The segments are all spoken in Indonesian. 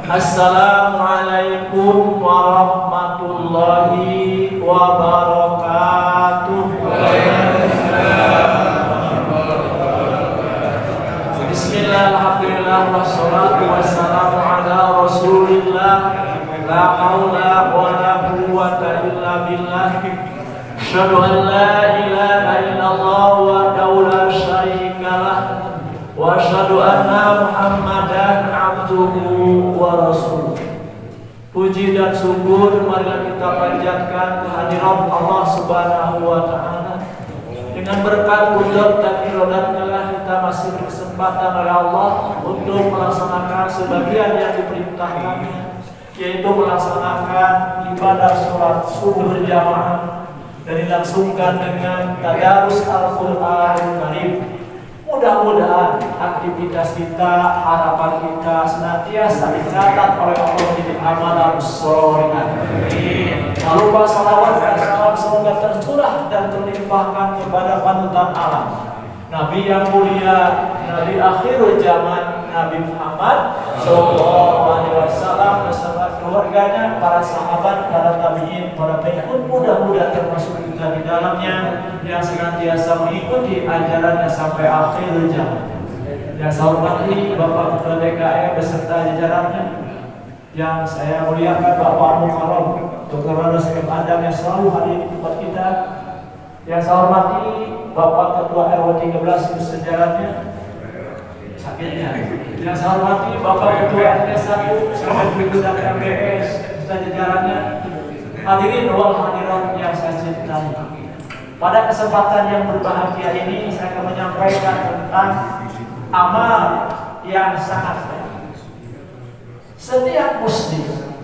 Assalamualaikum warahmatullahi wabarakatuh. Bismillah, alhamdulillah, wassalatu wassalamu ala rasulillah. La haula wa la quwwata illa billah. Asyhadu an la ilaha illallah wahdahu la syarika lah. Wa asyhadu anna Muhammadan abduhu wa rasuluh. Puji dan syukur marilah kita panjatkan kehadiran Allah Subhanahu wa taala. Dengan berkat kudrat dan iradatnya lah kita masih berkesempatan oleh Allah untuk melaksanakan sebagian yang diperintahkannya, yaitu melaksanakan ibadah sholat subuh berjamaah dan dilangsungkan dengan tadarus Al-Qur'an Karim. Mudah-mudahan aktivitas kita, harapan kita senantiasa dicatat oleh Allah di amalan sholihat. Tak lupa salawat dan salam semoga tercurah dan terlimpahkan kepada panutan alam, Nabi yang mulia, Nabi akhir zaman, Nabi Muhammad Sallallahu Alaihi Wasallam beserta keluarganya, para sahabat, para tabiin, para pengikut, mudah-mudahan termasuk kita di dalamnya yang senantiasa mengikuti ajarannya sampai akhir zaman. Yang saya hormati Bapak Ketua DKM beserta jajarannya, yang saya muliakan Bapak Mukarram Dr. Rodos M. Adam yang selalu hadir di tempat kita. Yang saya hormati Bapak Ketua RW 13 sejajarannya, sakitnya. Yang saya hormati Bapak Ketua RT 1 sampai berikutnya MBS sejajarannya. Hadirin wal hadirat yang saya cintai. Pada kesempatan yang berbahagia ini saya akan menyampaikan tentang amal yang sangat baik. Setiap muslim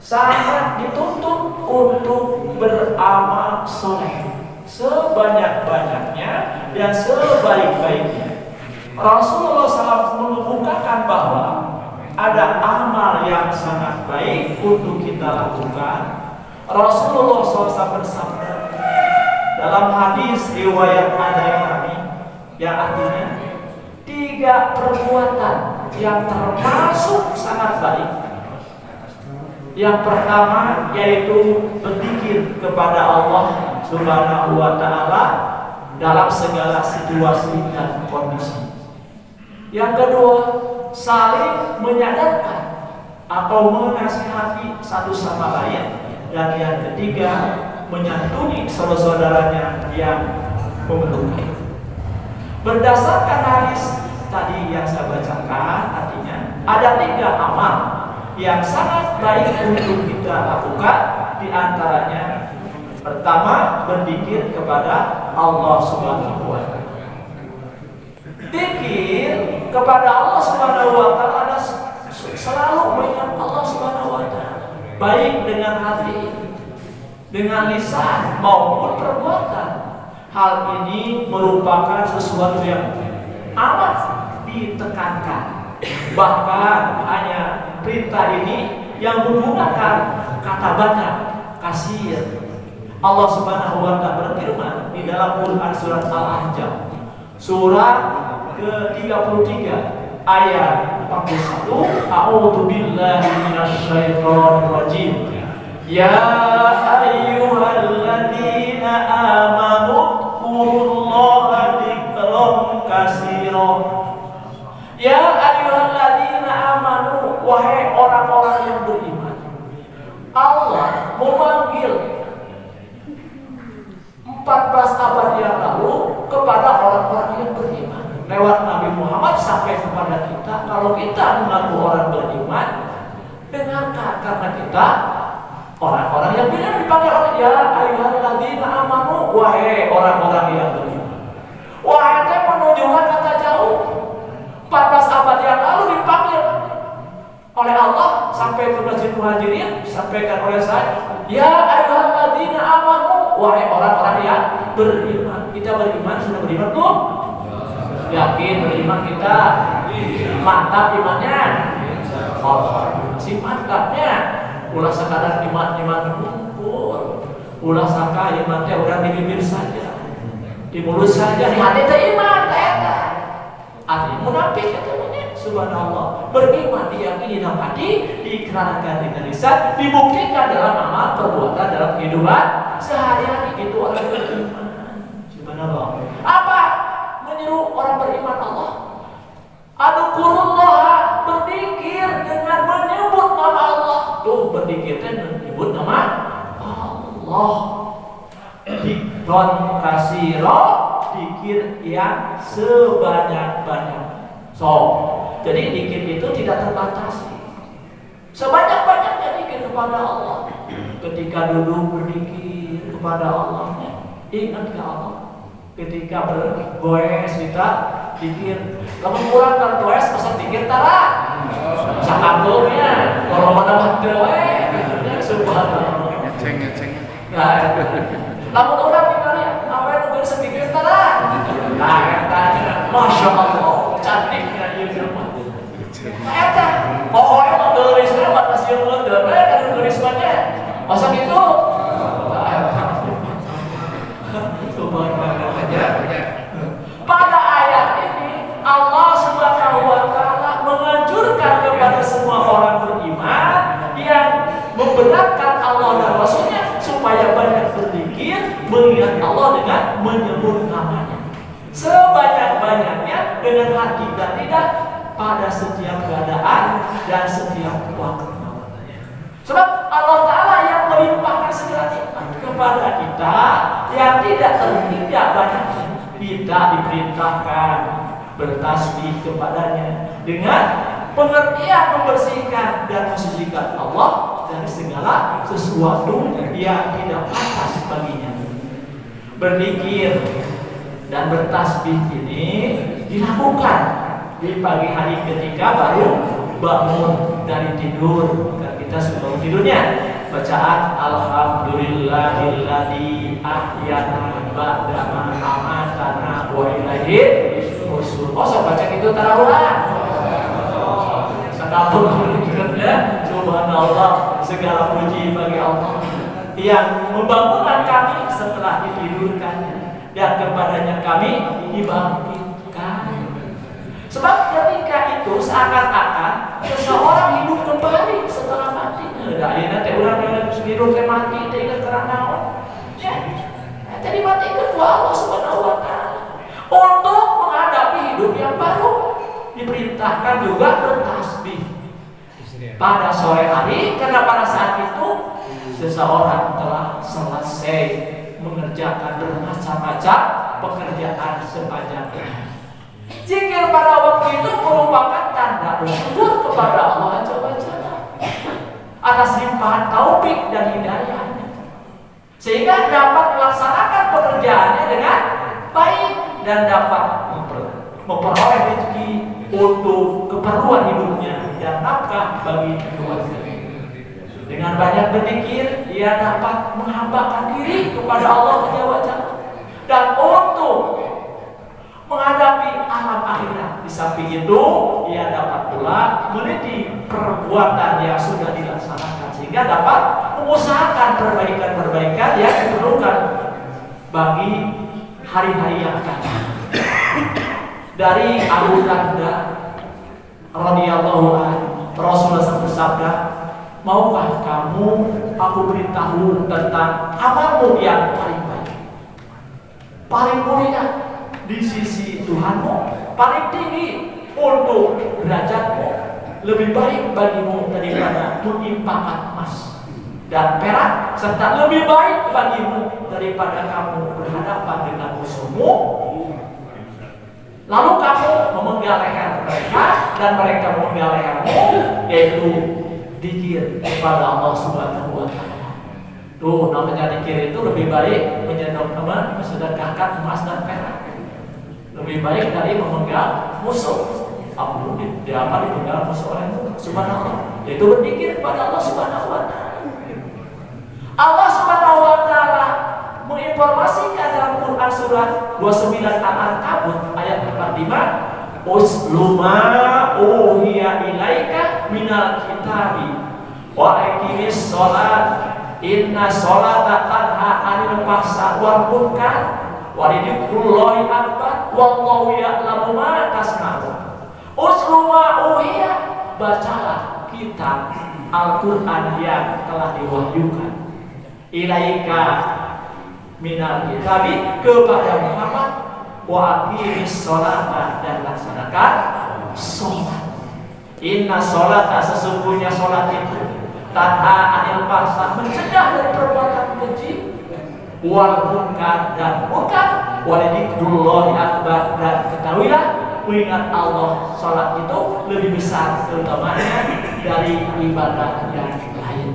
sangat dituntut untuk beramal soleh sebanyak-banyaknya dan sebaik-baiknya. Rasulullah SAW mengemukakan bahwa ada amal yang sangat baik untuk kita lakukan. Rasulullah SAW bersabda dalam hadis riwayat Ad-Darimi yang artinya 3 perbuatan yang termasuk sangat baik. Yang pertama yaitu berzikir kepada Allah Subhanahu wa taala dalam segala situasi dan kondisi. Yang kedua, saling menyadarkan atau menasihati satu sama lain. Dan yang ketiga, menyantuni saudara-saudaranya yang memerlukan. Berdasarkan hadis tadi yang saya bacakan, artinya ada 3 amal yang sangat baik untuk kita lakukan. Di antaranya, pertama, berzikir kepada Allah Subhanahu wa taala. Zikir kepada Allah Subhanahu wa taala selalu mengingat Allah Subhanahu wa taala, baik dengan hati, dengan lisan maupun perbuatan. Hal ini merupakan sesuatu yang amat ditekankan. Bahkan hanya perintah ini yang menggunakan kata banyak, kasir. Allah Subhanahu wa taala berfirman di dalam Quran surat Al-Ahzab surat ke-33 ayat 41, A'udzu billahi minasyaitonir rajim. Ya ayyuhalladzina amanu dzkurullaha dzikran katsira. Ya ayyuhalladzina amanu, wahai orang-orang yang beriman. Allah memanggil 14 abad yang lalu kepada orang-orang yang beriman lewat Nabi Muhammad sampai kepada kita. Kalau kita mengaku orang beriman, dengarkan, karena kita orang-orang yang beriman dipanggil oleh ya ayyuhalladzina amanu, wahai orang-orang yang beriman. Wahai itu menunjukkan kata jauh. 14 abad yang lalu dipanggil oleh Allah sampai ke Masjid Muhajirin, sampaikan oleh saya ya ayyuhalladzina amanu, wahai orang-orang yang beriman. Kita beriman, sudah beriman tuh? Yakin beriman kita? Mantap imannya? Si mantapnya ulah sekadar iman kumpul, ulah sangka imannya udah di bibir saja, di mulut saja, di hati teh iman teh. Artinya munafik katanya Subhanallah. Beriman diyakini dalam hati, diikrarkan dengan lisan, dibuktikan dalam amal perbuatan dalam kehidupan sehari-hari. Itu orang beriman. Subhanallah. Apa? Menyeru orang beriman Allah. Adzukurullah, berzikir dengan menyebut nama Allah. Tuh berzikir dan menyebut nama Allah. Dikron kasiro, dikir yang sebanyak-banyak. Jadi dikir itu tidak terbatasi. Sebanyak-banyaknya dikir kepada Allah. Ketika duduk berzikir kepada Allah, ingat ke Allah. Ketika bergoes kita dikir. Kamu pulang dari goes pesan dikir tara. Sakabulnya kalau mana batewe, subhanallah. Ngeceng. Lamun orang tinggalnya, apa yang nunggu sedikit tara? Nah, katanya, masya Allah, cantiknya dia rumah. Eta, pokoknya mau gelisnya, batas yang ngedelnya, kan gelisnya. Masa gitu? Pada ayat ini, Allah Subhanahu wa Ta'ala menganjurkan kepada semua orang beriman yang membenarkan Allah dan Rasulnya supaya banyak berzikir, mengingat Allah dengan menyebut namanya sebanyak-banyaknya dengan hati dan tidak pada setiap keadaan dan setiap waktu. Sebab Allah Ta'ala yang melimpahkan segala nikmat kepada kita yang tidak terhingga banyaknya. Kita diperintahkan bertasbih kepadanya dengan pengertian membersihkan dan mensucikan Allah dari segala sesuatu yang tidak pantas baginya. Berzikir dan bertasbih ini dilakukan di pagi hari ketika baru bangun dari tidur. Kita sebelum tidurnya bacaan alhamdulillahilladzi ahyana ba'da ma amatana wa ilaihi nusyur. Oh, saya baca itu tarawih. Subhanallah, segala puji bagi Allah yang membangunkan kami setelah ditidurkannya dan kepadanya kami dibangkitkan. Sebab ketika itu seakan-akan seseorang hidup kembali setelah mati. Dari nanti orang yang hidup mati tidak kerana ya, tadi mati kedua Allah Subhanahu wa Ta'ala untuk menghadapi hidup yang baru. Diperintahkan juga bertasbih pada sore hari karena pada saat itu seseorang telah selesai mengerjakan bermacam-macam pekerjaan sepanjang hari. Zikir pada waktu itu merupakan tanda bersyukur kepada Allah Subhanahu atas limpahan taufik dan hidayahnya, sehingga dapat melaksanakan pekerjaannya dengan baik dan dapat memperoleh rezeki untuk keperluan hidupnya dan nafkah bagi keluarga. Dengan banyak berzikir, dia dapat menghambakan diri kepada Allah Subhanahu dan untuk menghadapi alam akhirat. Di samping itu, ia dapat pula meneliti perbuatan yang sudah dilaksanakan sehingga dapat mengusahakan perbaikan-perbaikan yang diperlukan bagi hari-hari yang akan datang. Dari Abu Darda radhiyallahu anhu, Rasulullah bersabda, maukah kamu aku beritahu tentang amalmu yang paling baik, paling mulia di sisi Tuhanmu, paling tinggi untuk derajatmu, lebih baik bagimu daripada menimpakan emas dan perak, serta lebih baik bagimu daripada kamu berhadapan dengan musuhmu. Lalu kamu memenggal leher mereka dan mereka memenggal lehermu, yaitu zikir kepada Allah Subhanahu wa Ta'ala. Tuh, namanya zikir itu lebih baik mensedekahkan emas dan perak. Lebih baik dari memenggal musuh. Apa dipenggal musuh oleh Subhanallah? Yaitu berzikir kepada Allah Subhanahu wa Ta'ala. Allah Subhanahu wa Ta'ala menginformasikan dalam Quran surat 29 Al-Ankabut ayat 45, usluma uhiya ilaika minal kitabi wa aqimis sholat inna sholata tanha 'anil fahsya'i wal munkar wa dzikrullahi akbar wallahu ya'lamu ma tasna'un. Usruma uhiya, bacalah kitab Al-Quran yang telah diwahyukan ilaika minal kitabi kepada Muhammad, wa aqimis sholata, dan laksanakan sholat. Inna sholata, sesungguhnya sholat itu tanha anil fahsya, mencegah dari perbuatan keji, wal munkar, dan munkar, waladzikrullahi akbar, dan ketahuilah mengingat Allah, sholat itu lebih besar keutamanya dari ibadah yang lain.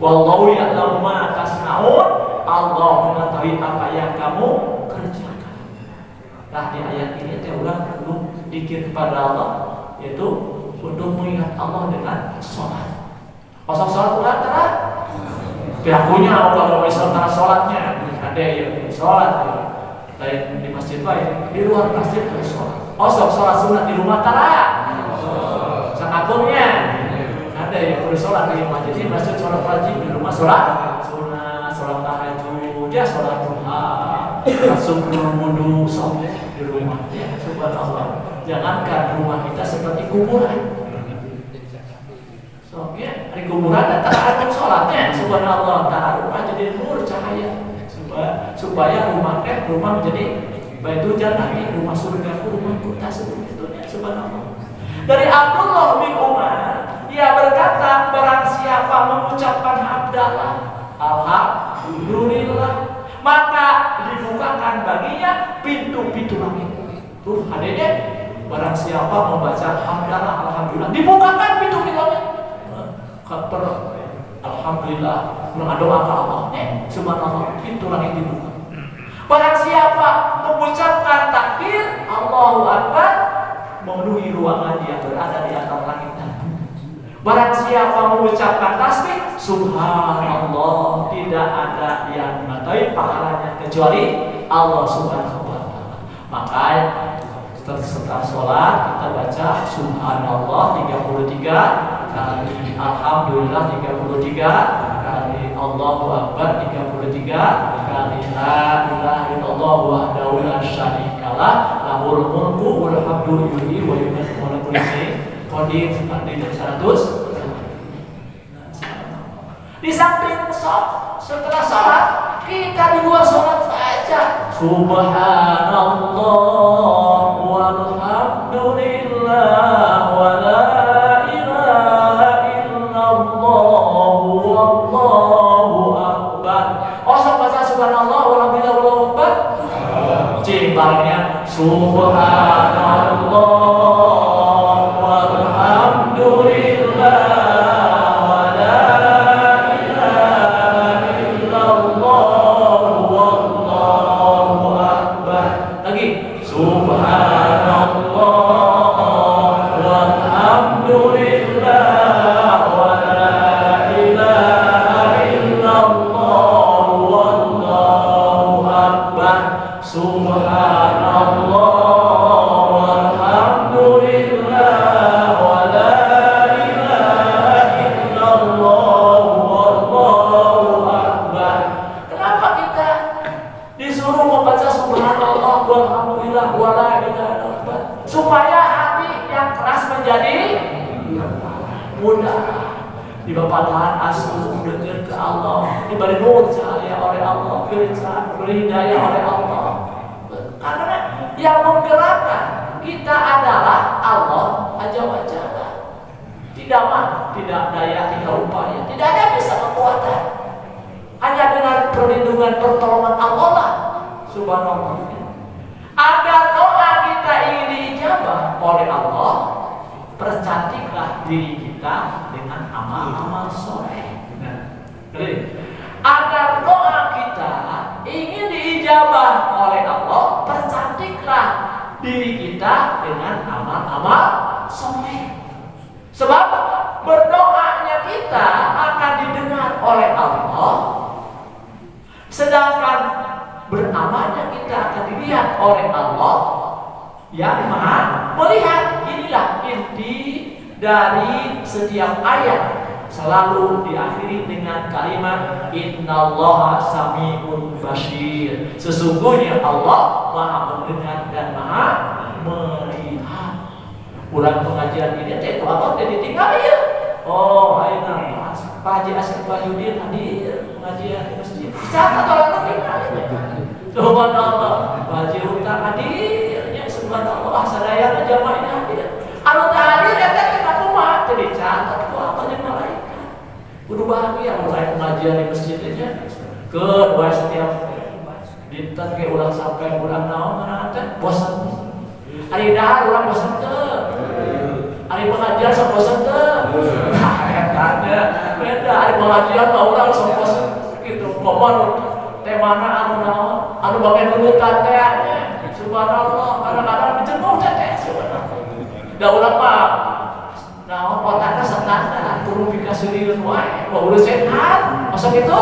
Wallahu ya'lamu ma tasna'un, Allah mengetahui apa yang kamu kerjakan. Nah, di ayat ini teh urang kudu dzikir kepada Allah, yaitu untuk mengingat Allah dengan sholat. Pasal sholat urang tara pihaknya kalau misalnya sholatnya ada yang sholat lain di masjid baik, di luar masjid ada sholat. Sholat sunat di rumah tara sangakumnya ada yang perlu sholat di masjid sholat wajib, di rumah sholat sunat, sholat tahajud, ya sholat duha, langsung wudu, sholat di rumah. Ya, subhanallah. Jangankan rumah kita seperti kuburan. Soalnya di kuburan datang ada sholatnya, subhanallah. Nah, rumah jadi nur cahaya supaya rumah menjadi baitul jannah, rumah surga, rumah kita seperti itu, subhanallah. Dari Abdullah bin Umar, ia berkata, barang siapa mengucapkan hamdalah, alhamdulillah, maka dibukakan baginya pintu-pintu langit. Tuh adanya, barang siapa membaca hamdalah, alhamdulillah, dibukakan pintu-pintu langit. Alhamdulillah, mengadoa ke Allah, subhanallah, pintu langit dibuka. Barang siapa mengucapkan takbir, Allahu Akbar, memenuhi ruangan yang berada di antara langit dan bumi. Barang siapa mengucapkan tasbih, subhanallah, tidak ada yang mengetahui pahalanya kecuali Allah Subhanahu wa Ta'ala. Maka setelah sholat kita baca subhanallah 33 kali, alhamdulillah 33 kali, Allahu Akbar 33 kali, la ilaha illallah wahdahu la syarikalah, lahul mulku wal hamdu yuhyi wa yumiitu wa ala kulli syai'in qadir, 100. Di samping setelah sholat, kita di luar sholat saja subhanallah walhamdulillah wa la ilaha illallah wallahu akbar. Sok baca subhanallah walhamdulillah wallahu akbar. Cimbarnya subhanallah walhamdulillah supaya hati yang keras menjadi mudah. Di bapaan asuh dekat ke Allah, diberi nur cahaya oleh Allah, beri hidayah oleh Allah. Karena yang menggerakkan kita adalah Allah Azza wa Jalla. Tidak daya, tidak upaya, tidak ada bisa kekuatan. Hanya dengan perlindungan pertolongan Allah lah, subhanallah. Agar doa kita ini diijabah oleh Allah, percantiklah diri kita dengan amal-amal soleh. Agar doa kita ingin diijabah oleh Allah, percantiklah diri kita dengan amal-amal soleh. Sebab berdoanya kita akan didengar oleh Allah, sedangkan beramalnya kita akan dilihat oleh Allah yang Maha melihat. Inilah inti dari setiap ayat, selalu diakhiri dengan kalimat innallaha sami'un basir. Sesungguhnya Allah Maha mendengar dan Maha melihat. Urang pengajian ini teh apa teh ditinggal ya. Oh, ayeuna Pak Haji Asep Wahyudin hadir pengajian di masjid. Catat orang tinggal. Subhanallah, Pak Haji Utang hadir. Ya subhanallah, sadayana jamaah ini hadir. Anu teh hadir eta teh kumaha teh dicatat ku apa jeung malaikat. Kudu bahagia mulai pengajian di masjid teh kedua setiap dinten ke ulang sampai ulang naon mana teh bosan. Ari dahar urang bosan teu. Ari pengajian sok bosan teu. Eta teh beda ari pengajian mah urang sok bosan kitu. Komon temana anu naon? Anu bagian nurutan teh. Subhanallah, kadang-kadang dijenuh teh subhanallah. Da urang mah naon otakna standar kudu pikaseureun wae. Mau urang sehat, masa kitu?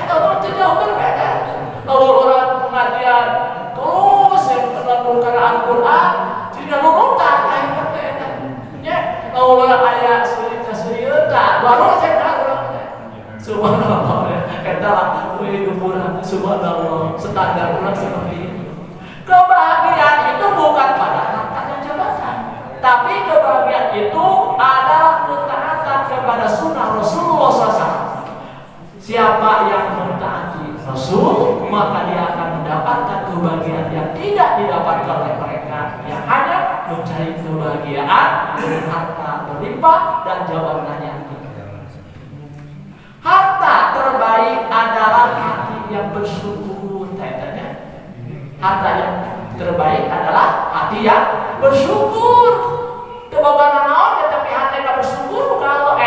Eta tidak berbeda. Kalau orang pengajian terus yang menentukan Al-Quran tidak memutar kain berbeda. Ya, kalau orang ayat serius, baru saya orang. Subhanallah, katalah hidup orang. Subhanallah, standar orang seperti itu. Kebahagiaan itu bukan pada harta dan jabatan, tapi kebahagiaan itu adalah ketaatan kepada sunnah Rasulullah SAW. Siapa yang mentaati Rasul, maka dia akan mendapatkan kebahagiaan yang tidak didapatkan oleh mereka yang hanya mencari kebahagiaan dengan harta berlimpah dan jabatan yang tinggi. Harta terbaik adalah hati yang bersyukur. Tanya, harta yang terbaik adalah hati yang bersyukur. Kebanggaan naon tapi hati yang bersyukur kalau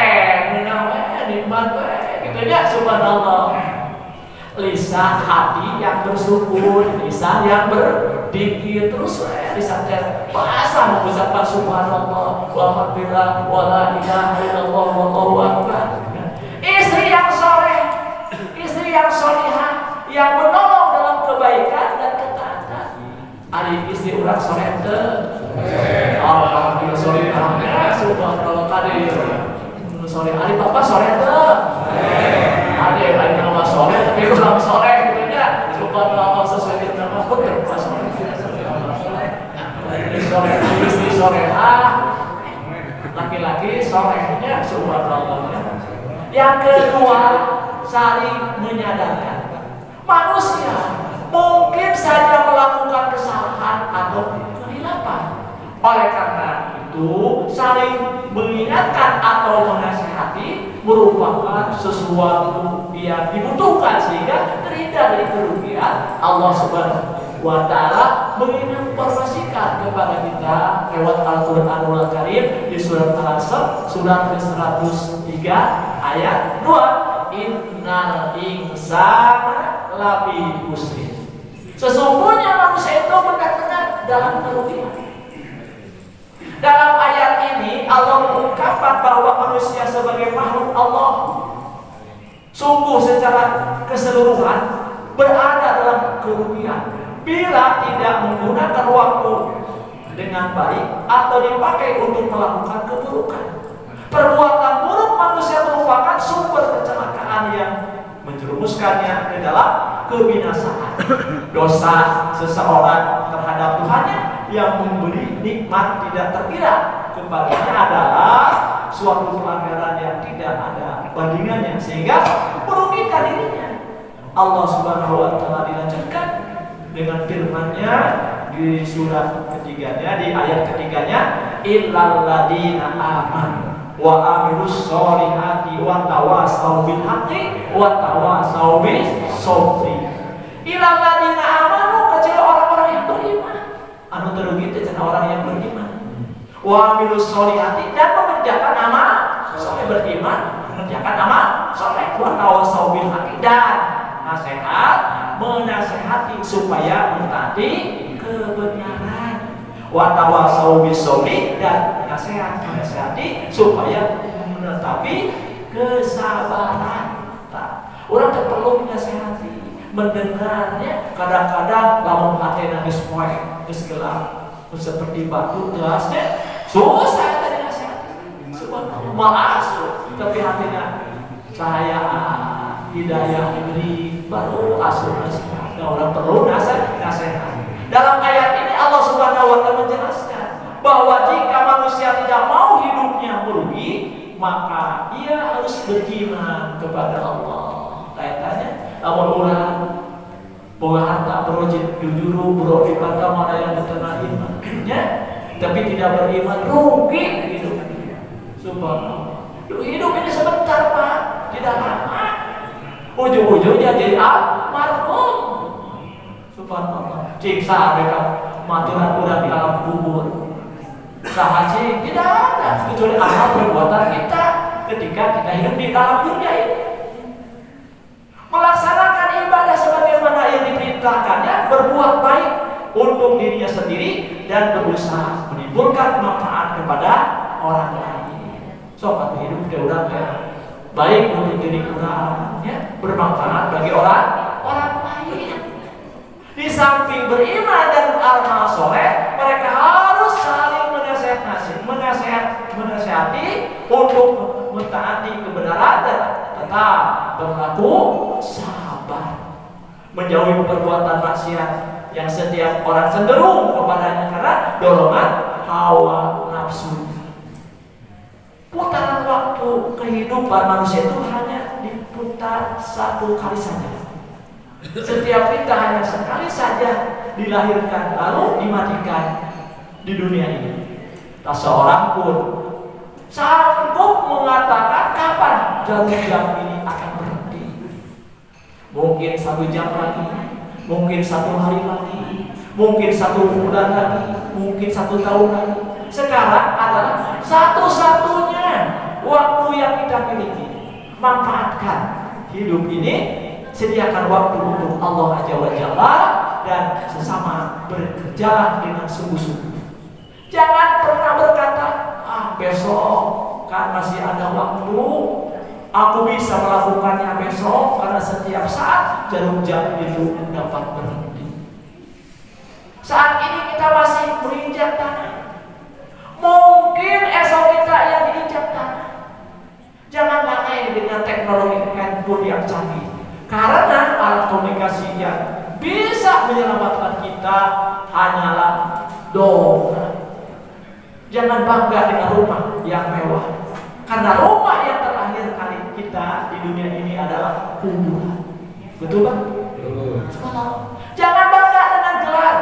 nikmat ya subhanallah. Lisan hati yang bersyukur, lisan yang berzikir terus lisan bahasa mengucapkan subhanallah walhamdulillah wala ilaha illallah wallahu akbar. Istri yang soleh, istri yang solihah, yang menolong dalam kebaikan dan ketaatan. Ari istri urang soleh teu? Alhamdulillah solihah. Subhanallah tadi soleh. Ari bapak soleh teu? Ada yang nama soleh, tapi kurang soleh gitu ya. Subhanallah sesuai dengan nama pun ya soleh. Istri soleh, laki-laki solehnya subhanallah. Yang kedua, saling menyadarkan. Manusia mungkin saja melakukan kesalahan atau kehilapan. Oleh karena itu, saling mengingatkan atau menasihati merupakan sesuatu yang dibutuhkan sehingga terhindar dari kerugian. Allah Subhanahu wa Ta'ala menginformasikan kepada kita lewat Al-Qur'anul Karim di surat Al-Asr surat ke-103 ayat 2. Innal insana lafi khusr. Sesungguhnya manusia itu benar-benar dalam kerugian. Dalam ayat ini Allah mengungkapkan bahwa manusia sebagai makhluk Allah sungguh secara keseluruhan berada dalam kerugian bila tidak menggunakan waktu dengan baik atau dipakai untuk melakukan keburukan. Perbuatan buruk manusia merupakan sumber kecelakaan yang menjerumuskannya ke dalam kebinasaan. Dosa seseorang terhadap Tuhannya yang memberi nikmat tidak terkira kepadanya adalah suatu pelanggaran yang tidak ada bandingannya sehingga merugikan dirinya. Allah Subhanahu wa Ta'ala dilanjutkan dengan firman-Nya di surat ketiganya, di ayat ketiganya, illal ladina amanu wa amilus sholihati wa tawasau bil haqqi wa tawasau bis sabri. Illal ladina amanu, kecuali orang-orang yang beriman. Anu terugi itu cenah orang yang beriman. Wa amilus sholihati, dan mengerjakan amal soleh, beriman mengerjakan amal soleh, wa tawasau bil haqqi, dan nasihat menasehati supaya mentaati kebenaran. Wa tawasau bis sabri, dan nasihat menasehati supaya menetapi kesabaran. Orang tak perlu menasehati, mendengarnya. Kadang-kadang lamun hati nangis poe geus gelap seperti batu gelasnya susah tadi nasihati. Subhanallah, malas tapi hatinya cahaya hidayah diberi baru asuh nasihat. Orang perlu nasihat. Dalam ayat ini Allah Subhanahu wa Ta'ala menjelaskan bahwa jika manusia tidak mau hidupnya merugi, maka ia harus beriman kepada Allah. Kaitannya, namun orang bahwa harta berojit jujuru bro di kata mana yang terkena imannya, tapi tidak beriman rugi hidup. Subhanallah. Hidup ini sebentar Pak, tidak lama. Ujung-ujungnya jadi almarhum. Subhanallah. Ciksa mereka maturan di alam kubur. Sahasi tidak ada kecuali amal perbuatan kita ketika kita hidup di dalam dunia ini. Melaksanakan ibadah sebagaimana yang diperintahkannya, berbuat baik untuk dirinya sendiri dan berusaha menimbulkan manfaat kepada orang lain. Sobat hidup ke orang baik untuk diri orang, ya, bermanfaat bagi orang lain. Di samping beriman dan amal soleh, mereka harus saling menasihati untuk mentaati kebenaran dan tetap berlaku sabar, menjauhi perbuatan maksiat yang setiap orang cenderung kepadanya karena dorongan hawa nafsu. Putaran waktu kehidupan manusia itu hanya diputar satu kali saja. Setiap kita hanya sekali saja dilahirkan lalu dimatikan di dunia ini. Tak seorang pun sanggup mengatakan kapan jarum jam ini akan berhenti. Mungkin 1 jam lagi, mungkin 1 hari lagi, mungkin 1 bulan lagi, mungkin 1 tahun lagi. Sekarang adalah satu-satunya waktu yang kita miliki. Manfaatkan hidup ini, sediakan waktu untuk Allah Azza wa Jalla dan sesama bekerja dengan sungguh-sungguh. Jangan pernah berkata, besok kan masih ada waktu, aku bisa melakukannya besok, karena setiap saat jarum jam itu dapat berhenti. Saat ini kita masih menginjak tanah, mungkin esok kita yang diinjak tanah. Jangan lalai dengan teknologi handphone yang canggih, karena alat komunikasi yang bisa menyelamatkan kita hanyalah doa. Jangan bangga dengan rumah yang mewah, karena rumah yang terakhir kali kita di dunia ini adalah kuburan. Betul Pak? Jangan bangga dengan gelar,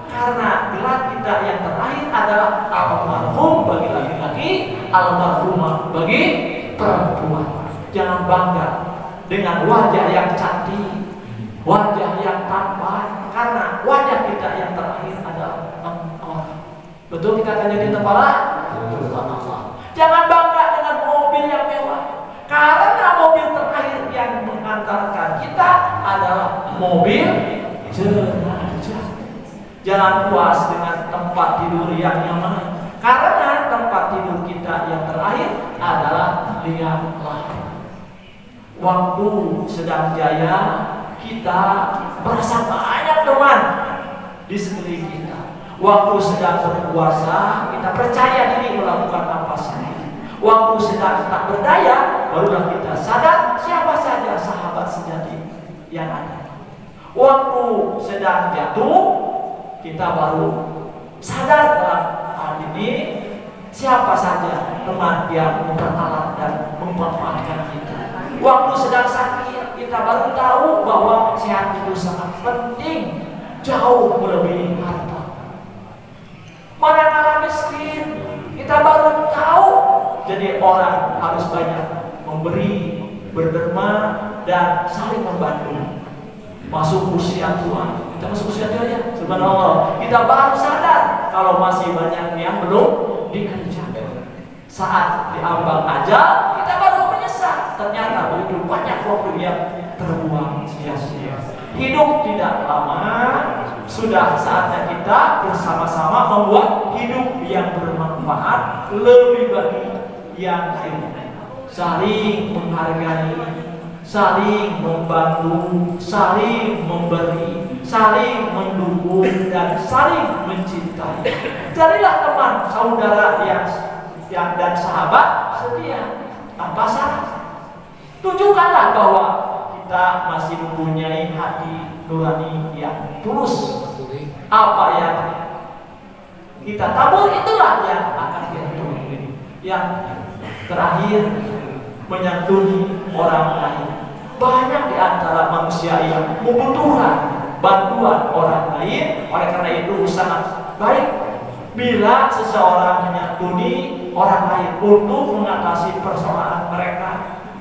karena gelar kita yang terakhir adalah almarhum bagi laki-laki, almarhumah bagi perempuan. Jangan bangga dengan wajah yang cantik, wajah yang tampan, karena wajah kita yang terakhir adalah engkau. Betul kita akan jadi kepala? Jangan bangga dengan mobil yang mewah, karena mobil terakhir yang mengantarkan kita adalah mobil jenazah. Jangan puas dengan tempat tidur yang nyaman, karena tempat tidur kita yang terakhir adalah lihatlah. Waktu sedang jaya, kita merasa banyak teman di sekeliling kita. Waktu sedang berpuasa, kita percaya diri melakukan apa saja. Waktu sedang tak berdaya, barulah kita sadar siapa saja sahabat sejati yang ada. Waktu sedang jatuh, kita baru sadar dalam hal ini siapa saja teman yang memperalat dan memanfaatkan kita. Waktu sedang sakit, kita baru tahu bahwa sehat itu sangat penting, jauh melebihi harta. Manakala miskin, kita baru tahu jadi orang harus banyak memberi, berderma, dan saling membantu. Masuk usia tua, kita masuk usia tua ya, subhanallah, kita baru sadar kalau masih banyak yang belum dikerjakan. Saat diambang aja, kita baru menyesal, ternyata begitu banyak waktu yang terbuang sia-sia. Hidup tidak lama, sudah saatnya kita bersama-sama membuat hidup yang bermanfaat lebih bagi yang lain. Saling menghargai, saling membantu, saling memberi, saling mendukung, dan saling mencintai. Jadilah teman, saudara yang dan sahabat setia tanpa syarat. Tunjukkanlah bahwa kita masih mempunyai hati nurani yang tulus. Apa yang kita tabur, itulah yang akan kita turuti. Yang terakhir, menyantuni orang lain. Banyak di antara manusia yang membutuhkan bantuan orang lain. Oleh karena itu sangat baik bila seseorang menyantuni orang lain untuk mengatasi persoalan mereka.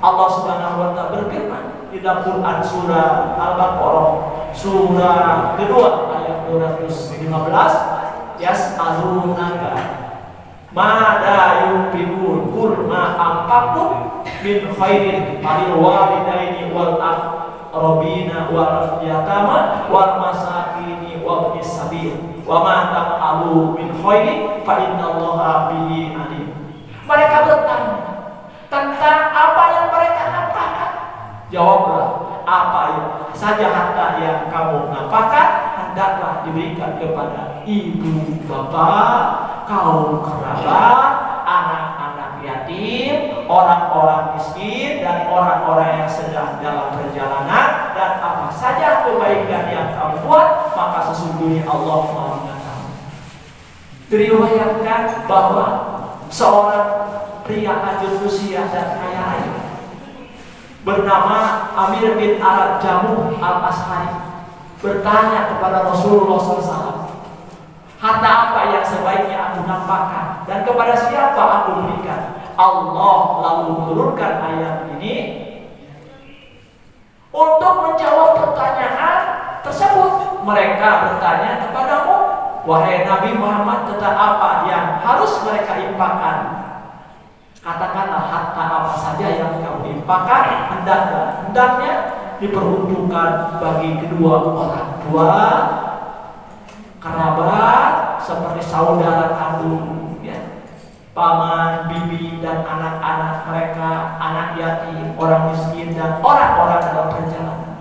Allah Subhanahu wa taala berfirman di dalam Quran surah Al-Baqarah surah kedua ayat 215, yas'alunaka mada yunfiqun qul ma anfaqtum min khairin falil walidaini wal aqrabina wal yatama wal masakini wa ibnis sabil wa ma taf'alu min khairin fa innallaha bihi alim. Mereka bertanya tentang apa yang mereka nafkahkan. Jawablah, apa saja harta yang kamu nafkahkan hendaklah diberikan kepada ibu, bapak, kaum kerabat, anak-anak yatim, orang-orang miskin, dan orang-orang yang sedang dalam perjalanan. Dan apa saja kebaikan yang kamu buat, maka sesungguhnya Allah Maha mengetahui. Diriwayatkan bahwa seorang pria lanjut usia dan kaya raya bernama Amir bin Al-Jamuh Al-Ashari bertanya kepada Rasulullah SAW, harta apa yang sebaiknya aku nafkahkan dan kepada siapa aku berikan? Allah lalu menurunkan ayat ini untuk menjawab pertanyaan tersebut. Mereka bertanya kepadamu, wahai Nabi Muhammad, tentang apa yang harus mereka infakkan? Katakanlah harta apa saja yang kamu infakkan hendaknya diperuntukkan bagi kedua orang tua, kerabat seperti saudara kandung, ya, paman, bibi, dan anak-anak mereka, anak yatim, orang miskin, dan orang-orang dalam perjalanan.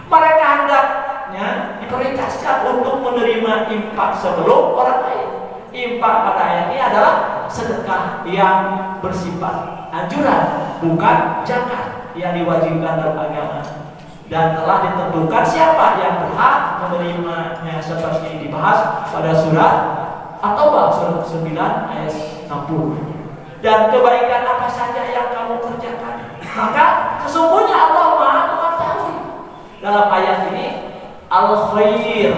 Mereka hendaknya diprioritaskan untuk menerima infak sebelum orang lain. Infak pada ayat ini adalah sedekah yang bersifat anjuran, bukan zakat yang diwajibkan dalam agama. Dan telah ditentukan siapa yang berhak menerimanya seperti dibahas pada surat At-Taubah surat 9 ayat 60. Dan kebaikan apa saja yang kamu kerjakan, maka sesungguhnya Allah Maha mengetahui. Dalam ayat ini al-khair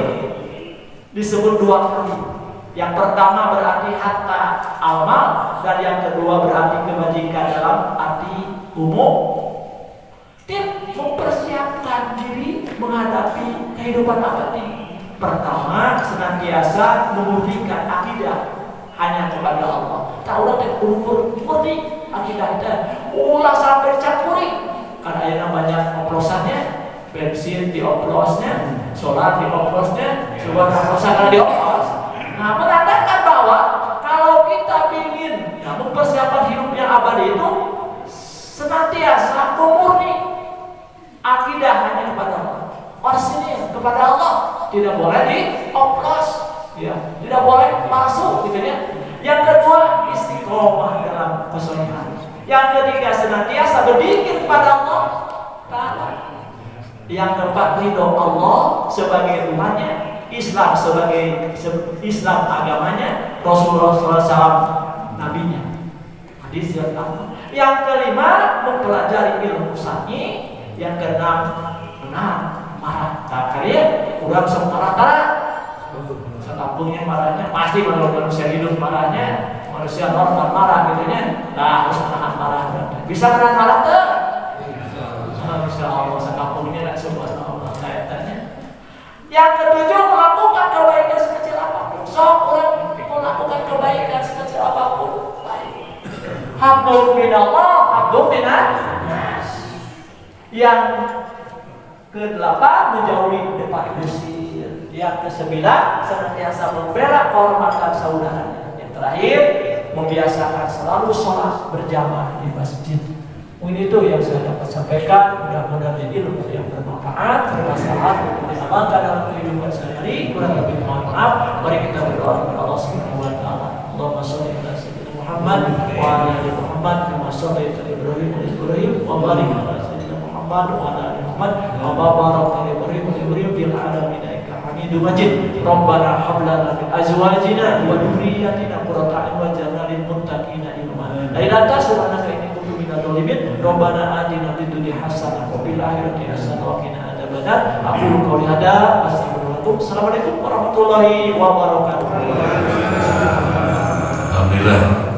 disebut dua kali. Yang pertama berarti harta amal, dan yang kedua berarti kebajikan dalam arti umum. Dia mempersiapkan diri menghadapi kehidupan abadi. Pertama, senantiasa membuktikan akidah hanya kepada Allah. Tak ulah murni akidah kita, ulah sampai campuri. Karena yang namanya oplosannya, bensin dioplosnya, solar dioplosnya, sebuah oplosan karena dioplos. Nah, menandakan bahwa kalau kita ingin mempersiapkan hidup yang abadi itu senantiasa murni akidah hanya kepada Allah, orisinil kepada Allah, tidak boleh dioplos, ya, tidak boleh palsu, gitu ya. Yang kedua, istiqomah dalam kesolehan. Yang ketiga, senantiasa berzikir kepada Allah Ta'ala. Yang keempat, ridho Allah sebagai Tuhannya, Islam sebagai Islam agamanya, Rasulullah SAW nabinya. Hadis yang pertama. Yang kelima, mempelajari ilmu syar'i. Yang keenam, menang marah. Tak kalian kurang sementara. Sekampungnya marahnya pasti kalau manusia hidup marahnya, manusia normal marah gitu nya. Nah, harus menahan marah. Bisa menahan marah tuh? Bisa Allah sekampungnya nak subhanallah saya tanya. Yang ketujuh, melakukan kebaikan sekecil apapun. Orang melakukan kebaikan sekecil apapun baik. Habdun minallah, habdun minannas. Yang kedelapan, menjauhi depan usir. Yang kesembilan, senantiasa membela kehormatan saudaranya. Yang terakhir, membiasakan selalu sholat berjamaah di masjid. Ini itu yang saya dapat sampaikan. Mudah-mudahan jadi ilmu yang bermanfaat, bermanfaat, diamalkan dalam kehidupan sehari-hari. Kurang lebih mohon maaf. Mari kita berdoa kepada Allah Subhanahu wa taala. Allahumma shalli ala sayyidina Muhammad wa ala ali Muhammad kama shallaita ala Ibrahim wa ala Ibrahim wa barik ala sayyidina Muhammad wa ala ali Muhammad wa barik ala Ibrahim wa ala Ibrahim fil alamin innaka Hamidum Majid. Rabbana hab lana min azwajina wa dhurriyyatina qurrata a'yun waj'alna lil muttaqina imama. La ilaha illa anta kuntu minadh dhalimin. Rabbana atina fid dunya hasanah wa fil akhirati hasanah wa qina adzabannar. Aqulu qouli hadza wa astaghfirullaha. Assalamualaikum warahmatullahi wabarakatuh. Alhamdulillah.